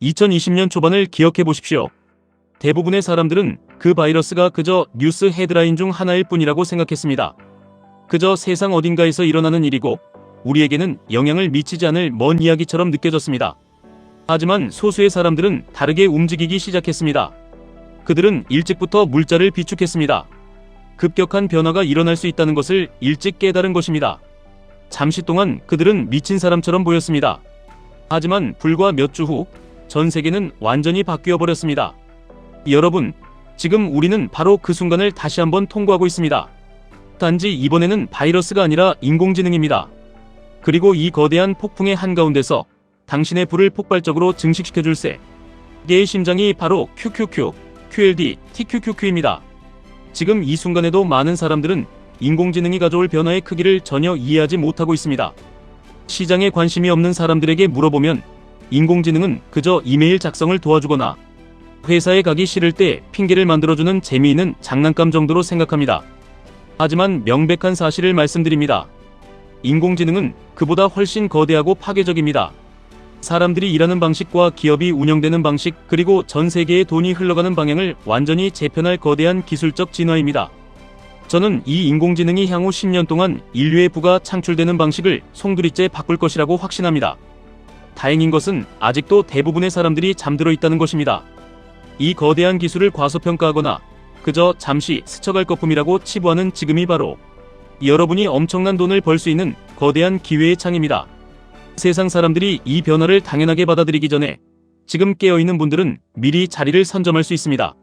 2020년 초반을 기억해 보십시오. 대부분의 사람들은 그 바이러스가 그저 뉴스 헤드라인 중 하나일 뿐이라고 생각했습니다. 그저 세상 어딘가에서 일어나는 일이고 우리에게는 영향을 미치지 않을 먼 이야기처럼 느껴졌습니다. 하지만 소수의 사람들은 다르게 움직이기 시작했습니다. 그들은 일찍부터 물자를 비축했습니다. 급격한 변화가 일어날 수 있다는 것을 일찍 깨달은 것입니다. 잠시 동안 그들은 미친 사람처럼 보였습니다. 하지만 불과 몇 주 후 전 세계는 완전히 바뀌어 버렸습니다. 여러분, 지금 우리는 바로 그 순간을 다시 한번 통과하고 있습니다. 단지 이번에는 바이러스가 아니라 인공지능입니다. 그리고 이 거대한 폭풍의 한가운데서 당신의 불을 폭발적으로 증식시켜줄 세계의 심장이 바로 QQQ, QLD, TQQQ입니다. 지금 이 순간에도 많은 사람들은 인공지능이 가져올 변화의 크기를 전혀 이해하지 못하고 있습니다. 시장에 관심이 없는 사람들에게 물어보면 인공지능은 그저 이메일 작성을 도와주거나 회사에 가기 싫을 때 핑계를 만들어주는 재미있는 장난감 정도로 생각합니다. 하지만 명백한 사실을 말씀드립니다. 인공지능은 그보다 훨씬 거대하고 파괴적입니다. 사람들이 일하는 방식과 기업이 운영되는 방식, 그리고 전 세계의 돈이 흘러가는 방향을 완전히 재편할 거대한 기술적 진화입니다. 저는 이 인공지능이 향후 10년 동안 인류의 부가 창출되는 방식을 송두리째 바꿀 것이라고 확신합니다. 다행인 것은 아직도 대부분의 사람들이 잠들어 있다는 것입니다. 이 거대한 기술을 과소평가하거나 그저 잠시 스쳐갈 것뿐이라고 치부하는 지금이 바로 여러분이 엄청난 돈을 벌 수 있는 거대한 기회의 창입니다. 세상 사람들이 이 변화를 당연하게 받아들이기 전에 지금 깨어있는 분들은 미리 자리를 선점할 수 있습니다.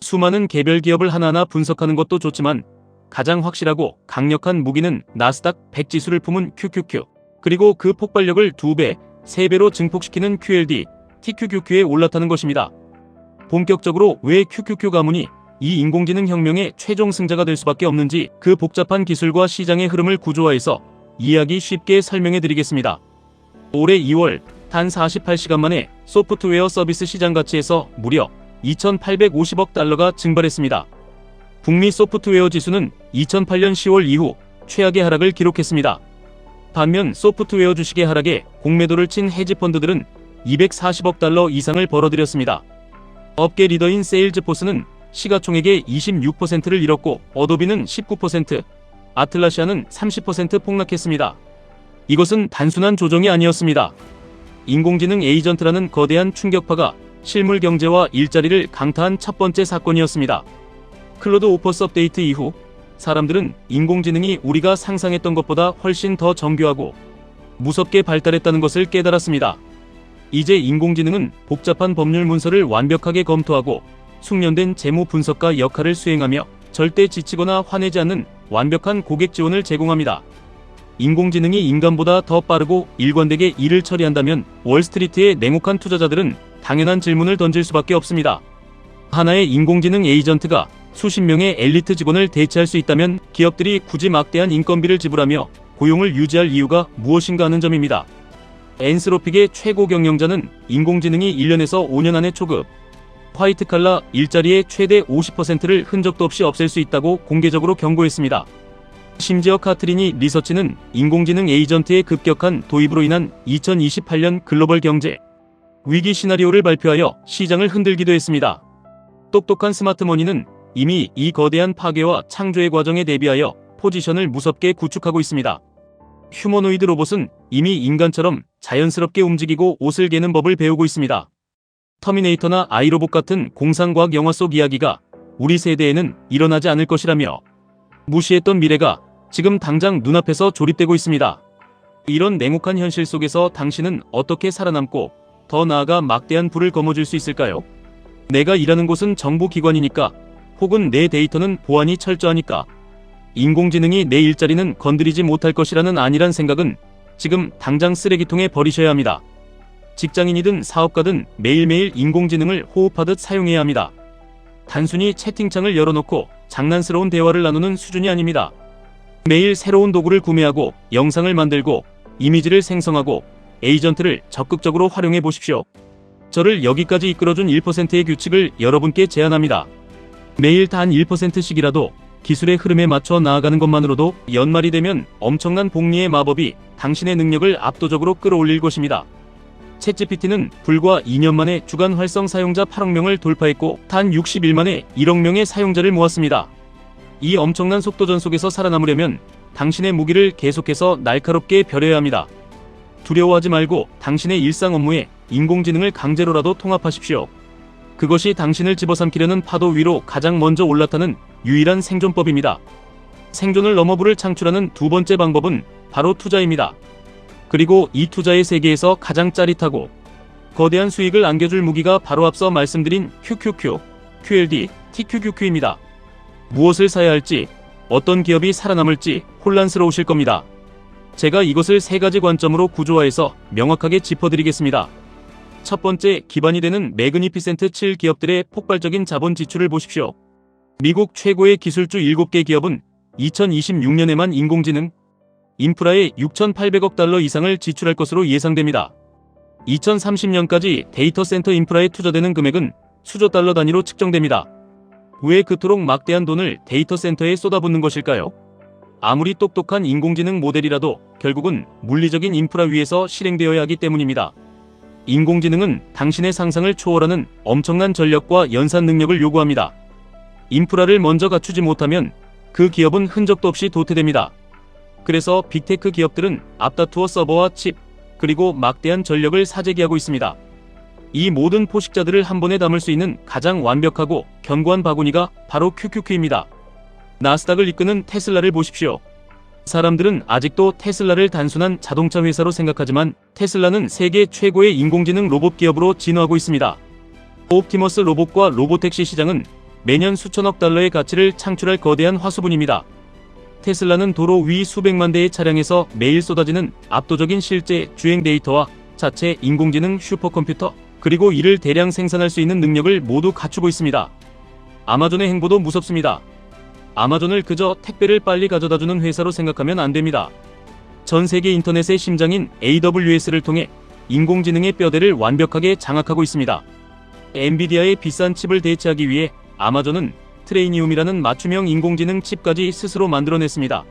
수많은 개별 기업을 하나하나 분석하는 것도 좋지만 가장 확실하고 강력한 무기는 나스닥 100 지수를 품은 QQQ, 그리고 그 폭발력을 2배, 3배로 증폭시키는 QLD, TQQQ에 올라타는 것입니다. 본격적으로 왜 QQQ 가문이 이 인공지능 혁명의 최종 승자가 될 수밖에 없는지 그 복잡한 기술과 시장의 흐름을 구조화해서 이해하기 쉽게 설명해 드리겠습니다. 올해 2월 단 48시간 만에 소프트웨어 서비스 시장 가치에서 무려 2,850억 달러가 증발했습니다. 북미 소프트웨어 지수는 2008년 10월 이후 최악의 하락을 기록했습니다. 반면 소프트웨어 주식의 하락에 공매도를 친 헤지펀드들은 240억 달러 이상을 벌어들였습니다. 업계 리더인 세일즈포스는 시가총액의 26%를 잃었고 어도비는 19%, 아틀라시아는 30% 폭락했습니다. 이것은 단순한 조정이 아니었습니다. 인공지능 에이전트라는 거대한 충격파가 실물 경제와 일자리를 강타한 첫 번째 사건이었습니다. 클로드 오퍼스 업데이트 이후 사람들은 인공지능이 우리가 상상했던 것보다 훨씬 더 정교하고 무섭게 발달했다는 것을 깨달았습니다. 이제 인공지능은 복잡한 법률 문서를 완벽하게 검토하고 숙련된 재무 분석가 역할을 수행하며 절대 지치거나 화내지 않는 완벽한 고객 지원을 제공합니다. 인공지능이 인간보다 더 빠르고 일관되게 일을 처리한다면 월스트리트의 냉혹한 투자자들은 당연한 질문을 던질 수밖에 없습니다. 하나의 인공지능 에이전트가 수십 명의 엘리트 직원을 대체할 수 있다면 기업들이 굳이 막대한 인건비를 지불하며 고용을 유지할 이유가 무엇인가 하는 점입니다. 엔스로픽의 최고 경영자는 인공지능이 1년에서 5년 안에 초급 화이트칼라 일자리의 최대 50%를 흔적도 없이 없앨 수 있다고 공개적으로 경고했습니다. 심지어 카트리니 리서치는 인공지능 에이전트의 급격한 도입으로 인한 2028년 글로벌 경제 위기 시나리오를 발표하여 시장을 흔들기도 했습니다. 똑똑한 스마트머니는 이미 이 거대한 파괴와 창조의 과정에 대비하여 포지션을 무섭게 구축하고 있습니다. 휴머노이드 로봇은 이미 인간처럼 자연스럽게 움직이고 옷을 개는 법을 배우고 있습니다. 터미네이터나 아이로봇 같은 공상과학 영화 속 이야기가 우리 세대에는 일어나지 않을 것이라며 무시했던 미래가 지금 당장 눈앞에서 조립되고 있습니다. 이런 냉혹한 현실 속에서 당신은 어떻게 살아남고 더 나아가 막대한 부를 거머쥘 수 있을까요? 내가 일하는 곳은 정보기관이니까, 혹은 내 데이터는 보안이 철저하니까, 인공지능이 내 일자리는 건드리지 못할 것이라는 안일한 생각은 지금 당장 쓰레기통에 버리셔야 합니다. 직장인이든 사업가든 매일매일 인공지능을 호흡하듯 사용해야 합니다. 단순히 채팅창을 열어놓고 장난스러운 대화를 나누는 수준이 아닙니다. 매일 새로운 도구를 구매하고 영상을 만들고 이미지를 생성하고 에이전트를 적극적으로 활용해 보십시오. 저를 여기까지 이끌어준 1%의 규칙을 여러분께 제안합니다. 매일 단 1%씩이라도 기술의 흐름에 맞춰 나아가는 것만으로도 연말이 되면 엄청난 복리의 마법이 당신의 능력을 압도적으로 끌어올릴 것입니다. 챗GPT는 불과 2년 만에 주간 활성 사용자 8억 명을 돌파했고 단 60일 만에 1억 명의 사용자를 모았습니다. 이 엄청난 속도전 속에서 살아남으려면 당신의 무기를 계속해서 날카롭게 벼려야 합니다. 두려워하지 말고 당신의 일상 업무에 인공지능을 강제로라도 통합하십시오. 그것이 당신을 집어삼키려는 파도 위로 가장 먼저 올라타는 유일한 생존법입니다. 생존을 넘어 부를 창출하는 두 번째 방법은 바로 투자입니다. 그리고 이 투자의 세계에서 가장 짜릿하고 거대한 수익을 안겨줄 무기가 바로 앞서 말씀드린 QQQ, QLD, TQQQ입니다. 무엇을 사야 할지, 어떤 기업이 살아남을지 혼란스러우실 겁니다. 제가 이것을 세 가지 관점으로 구조화해서 명확하게 짚어드리겠습니다. 첫 번째, 기반이 되는 매그니피센트 7 기업들의 폭발적인 자본 지출을 보십시오. 미국 최고의 기술주 7개 기업은 2026년에만 인공지능, 인프라에 6,800억 달러 이상을 지출할 것으로 예상됩니다. 2030년까지 데이터 센터 인프라에 투자되는 금액은 수조 달러 단위로 측정됩니다. 왜 그토록 막대한 돈을 데이터 센터에 쏟아붓는 것일까요? 아무리 똑똑한 인공지능 모델이라도 결국은 물리적인 인프라 위에서 실행되어야 하기 때문입니다. 인공지능은 당신의 상상을 초월하는 엄청난 전력과 연산 능력을 요구합니다. 인프라를 먼저 갖추지 못하면 그 기업은 흔적도 없이 도태됩니다. 그래서 빅테크 기업들은 앞다투어 서버와 칩, 그리고 막대한 전력을 사재기하고 있습니다. 이 모든 포식자들을 한 번에 담을 수 있는 가장 완벽하고 견고한 바구니가 바로 QQQ입니다. 나스닥을 이끄는 테슬라를 보십시오. 사람들은 아직도 테슬라를 단순한 자동차 회사로 생각하지만 테슬라는 세계 최고의 인공지능 로봇 기업으로 진화하고 있습니다. 옵티머스 로봇과 로보택시 시장은 매년 수천억 달러의 가치를 창출할 거대한 화수분입니다. 테슬라는 도로 위 수백만 대의 차량에서 매일 쏟아지는 압도적인 실제 주행 데이터와 자체 인공지능 슈퍼컴퓨터, 그리고 이를 대량 생산할 수 있는 능력을 모두 갖추고 있습니다. 아마존의 행보도 무섭습니다. 아마존을 그저 택배를 빨리 가져다주는 회사로 생각하면 안 됩니다. 전 세계 인터넷의 심장인 AWS를 통해 인공지능의 뼈대를 완벽하게 장악하고 있습니다. 엔비디아의 비싼 칩을 대체하기 위해 아마존은 트레이니움이라는 맞춤형 인공지능 칩까지 스스로 만들어냈습니다.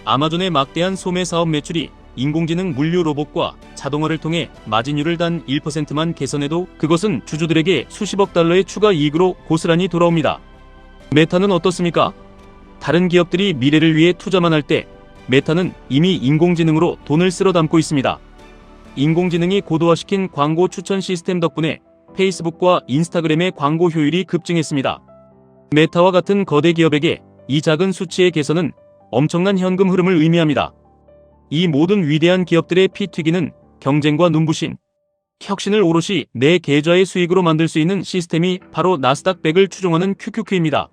아마존의 막대한 소매 사업 매출이 인공지능 물류 로봇과 자동화를 통해 마진율을 단 1%만 개선해도 그것은 주주들에게 수십억 달러의 추가 이익으로 고스란히 돌아옵니다. 메타는 어떻습니까? 다른 기업들이 미래를 위해 투자만 할 때 메타는 이미 인공지능으로 돈을 쓸어 담고 있습니다. 인공지능이 고도화시킨 광고 추천 시스템 덕분에 페이스북과 인스타그램의 광고 효율이 급증했습니다. 메타와 같은 거대 기업에게 이 작은 수치의 개선은 엄청난 현금 흐름을 의미합니다. 이 모든 위대한 기업들의 피 튀기는 경쟁과 눈부신 혁신을 오롯이 내 계좌의 수익으로 만들 수 있는 시스템이 바로 나스닥 100을 추종하는 QQQ입니다.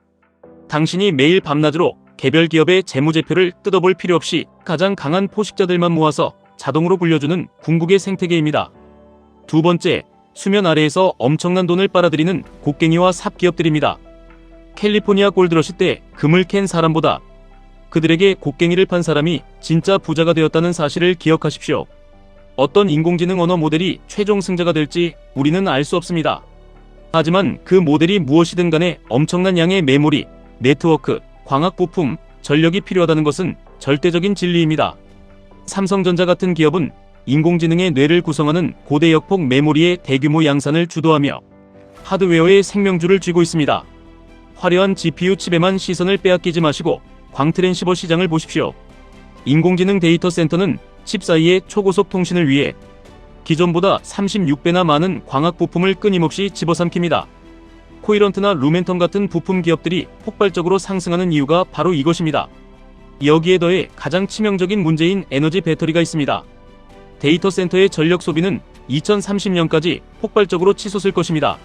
당신이 매일 밤낮으로 개별 기업의 재무제표를 뜯어볼 필요 없이 가장 강한 포식자들만 모아서 자동으로 굴려주는 궁극의 생태계입니다. 두 번째, 수면 아래에서 엄청난 돈을 빨아들이는 곡괭이와 삽기업들입니다. 캘리포니아 골드러시 때 금을 캔 사람보다 그들에게 곡괭이를 판 사람이 진짜 부자가 되었다는 사실을 기억하십시오. 어떤 인공지능 언어 모델이 최종 승자가 될지 우리는 알 수 없습니다. 하지만 그 모델이 무엇이든 간에 엄청난 양의 메모리, 네트워크, 광학 부품, 전력이 필요하다는 것은 절대적인 진리입니다. 삼성전자 같은 기업은 인공지능의 뇌를 구성하는 고대 역폭 메모리의 대규모 양산을 주도하며 하드웨어의 생명줄을 쥐고 있습니다. 화려한 GPU 칩에만 시선을 빼앗기지 마시고 광트랜시버 시장을 보십시오. 인공지능 데이터 센터는 칩 사이의 초고속 통신을 위해 기존보다 36배나 많은 광학 부품을 끊임없이 집어삼킵니다. 코이런트나 루멘텀 같은 부품 기업들이 폭발적으로 상승하는 이유가 바로 이것입니다. 여기에 더해 가장 치명적인 문제인 에너지 배터리가 있습니다. 데이터 센터의 전력 소비는 2030년까지 폭발적으로 치솟을 것입니다.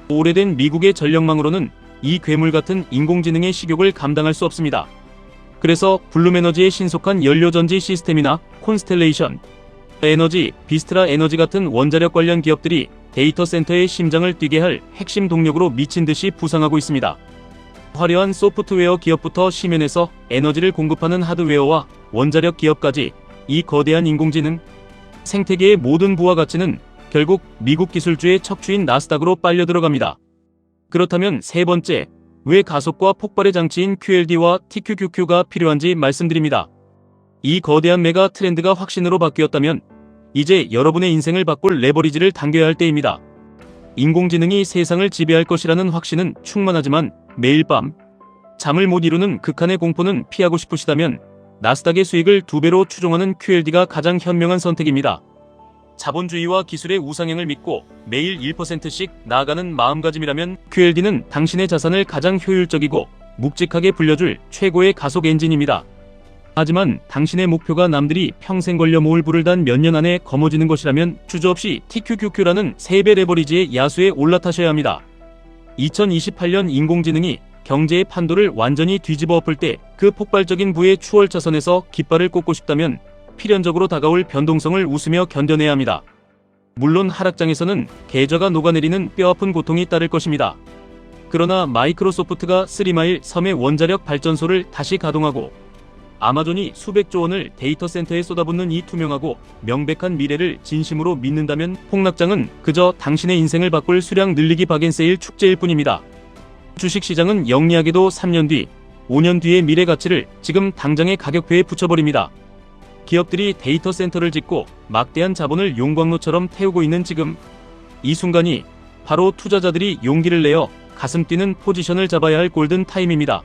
오래된 미국의 전력망으로는 이 괴물 같은 인공지능의 식욕을 감당할 수 없습니다. 그래서 블룸에너지의 신속한 연료전지 시스템이나 콘스텔레이션 에너지, 비스트라 에너지 같은 원자력 관련 기업들이 데이터 센터의 심장을 뛰게 할 핵심 동력으로 미친 듯이 부상하고 있습니다. 화려한 소프트웨어 기업부터 시면에서 에너지를 공급하는 하드웨어와 원자력 기업까지 이 거대한 인공지능 생태계의 모든 부와 가치는 결국 미국 기술주의 척추인 나스닥으로 빨려 들어갑니다. 그렇다면 세 번째, 왜 가속과 폭발의 장치인 QLD와 TQQQ가 필요한지 말씀드립니다. 이 거대한 메가 트렌드가 확신으로 바뀌었다면 이제 여러분의 인생을 바꿀 레버리지를 당겨야 할 때입니다. 인공지능이 세상을 지배할 것이라는 확신은 충만하지만 매일 밤 잠을 못 이루는 극한의 공포는 피하고 싶으시다면 나스닥의 수익을 2배로 추종하는 QLD가 가장 현명한 선택입니다. 자본주의와 기술의 우상향을 믿고 매일 1%씩 나아가는 마음가짐이라면 QLD는 당신의 자산을 가장 효율적이고 묵직하게 불려줄 최고의 가속 엔진입니다. 하지만 당신의 목표가 남들이 평생 걸려 모을 불을 단 몇 년 안에 거머쥐는 것이라면 주저없이 TQQQ라는 3배 레버리지의 야수에 올라타셔야 합니다. 2028년 인공지능이 경제의 판도를 완전히 뒤집어 엎을 때 그 폭발적인 부의 추월차선에서 깃발을 꽂고 싶다면 필연적으로 다가올 변동성을 웃으며 견뎌내야 합니다. 물론 하락장에서는 계좌가 녹아내리는 뼈아픈 고통이 따를 것입니다. 그러나 마이크로소프트가 3마일 섬의 원자력 발전소를 다시 가동하고 아마존이 수백조 원을 데이터 센터에 쏟아붓는 이 투명하고 명백한 미래를 진심으로 믿는다면 폭락장은 그저 당신의 인생을 바꿀 수량 늘리기 박앤세일 축제일 뿐입니다. 주식시장은 영리하게도 3년 뒤, 5년 뒤의 미래 가치를 지금 당장의 가격표에 붙여버립니다. 기업들이 데이터 센터를 짓고 막대한 자본을 용광로처럼 태우고 있는 지금, 이 순간이 바로 투자자들이 용기를 내어 가슴 뛰는 포지션을 잡아야 할 골든 타임입니다.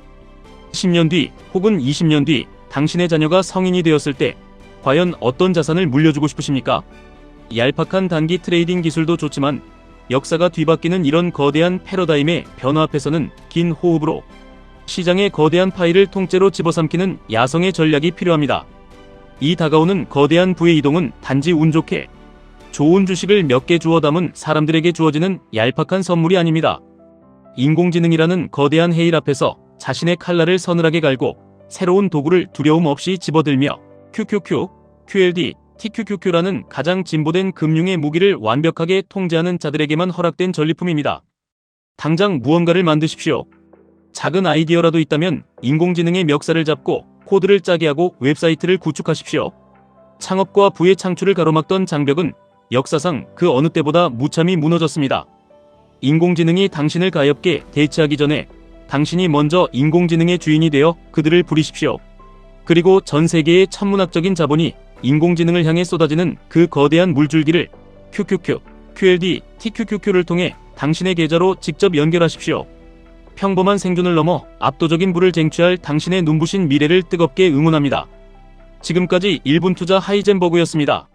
10년 뒤 혹은 20년 뒤 당신의 자녀가 성인이 되었을 때 과연 어떤 자산을 물려주고 싶으십니까? 얄팍한 단기 트레이딩 기술도 좋지만 역사가 뒤바뀌는 이런 거대한 패러다임의 변화 앞에서는 긴 호흡으로 시장의 거대한 파이를 통째로 집어삼키는 야성의 전략이 필요합니다. 이 다가오는 거대한 부의 이동은 단지 운 좋게 좋은 주식을 몇 개 주워 담은 사람들에게 주어지는 얄팍한 선물이 아닙니다. 인공지능이라는 거대한 해일 앞에서 자신의 칼날을 서늘하게 갈고 새로운 도구를 두려움 없이 집어들며 QQQ, QLD, TQQQ라는 가장 진보된 금융의 무기를 완벽하게 통제하는 자들에게만 허락된 전리품입니다. 당장 무언가를 만드십시오. 작은 아이디어라도 있다면 인공지능의 멱살을 잡고 코드를 짜게 하고 웹사이트를 구축하십시오. 창업과 부의 창출을 가로막던 장벽은 역사상 그 어느 때보다 무참히 무너졌습니다. 인공지능이 당신을 가엾게 대체하기 전에 당신이 먼저 인공지능의 주인이 되어 그들을 부리십시오. 그리고 전 세계의 천문학적인 자본이 인공지능을 향해 쏟아지는 그 거대한 물줄기를 QQQ, QLD, TQQQ를 통해 당신의 계좌로 직접 연결하십시오. 평범한 생존을 넘어 압도적인 부를 쟁취할 당신의 눈부신 미래를 뜨겁게 응원합니다. 지금까지 1분 투자 하이젠버그였습니다.